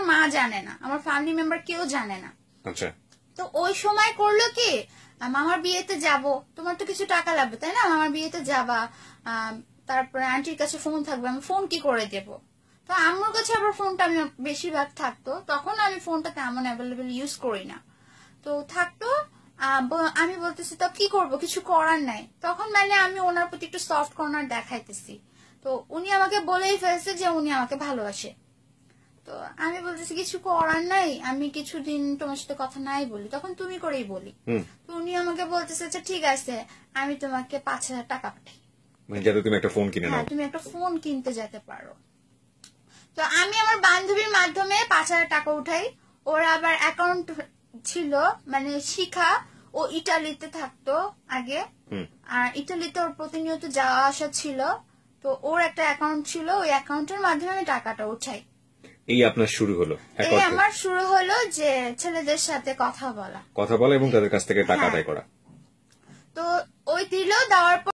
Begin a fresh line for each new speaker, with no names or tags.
আমার মা জানে না, আমার ফ্যামিলি মেম্বার কেউ জানে না।
আচ্ছা।
তো ওই সময় করলো কি, মামার বিয়েতে যাব, তোমার তো কিছু টাকা লাগবে তাই না, মামার বিয়েতে যাবা, তারপরে আন্টির কাছে ফোন থাকবে, আমি ফোন কি করে দেব। তো আম্মুর কাছে আবার ফোনটা আমি বেশিরভাগ থাকতো, তখন আমি ফোনটা তেমন অ্যাভেলেবেল ইউজ করি না, তো থাকতো। আমি বলতেছি তো কি করব, কিছু করার নাই। তখন মানে আমি ওনার প্রতি একটু সফট কর্নার দেখাইতেছি, তো উনি আমাকে বলেই ফেলছে যে উনি আমাকে ভালোবাসে। তো আমি বলতেছি কিছু করার নাই, আমি কিছুদিন তোমার সাথে কথা নাই বলি, তখন তুমি করেই বলি। তো উনি আমাকে বলতেছে আচ্ছা ঠিক আছে, আমি তোমাকে 5,000 টাকা পাঠাই,
যাতে তুমি একটা ফোন কিনে নাও।
তুমি একটা ফোন কিনতে যেতে পারো। তো আমি আমার বান্ধবীর মাধ্যমে 5,000 টাকা উঠাই। ওর আবার অ্যাকাউন্ট ছিল, মানে শিখা ও ইটালিতে থাকতো আগে, আর ইটালিতে ওর প্রতিনিয়ত যাওয়া আসা ছিল, তো ওর একটা অ্যাকাউন্ট ছিল, ওই অ্যাকাউন্টের মাধ্যমে আমি টাকাটা উঠাই।
এই আপনার শুরু হলো,
এই আমার শুরু হলো যে ছেলেদের সাথে কথা বলা
এবং তাদের কাছ থেকে টাকা আদায় করা।
তো ওই দিল, দেওয়ার পর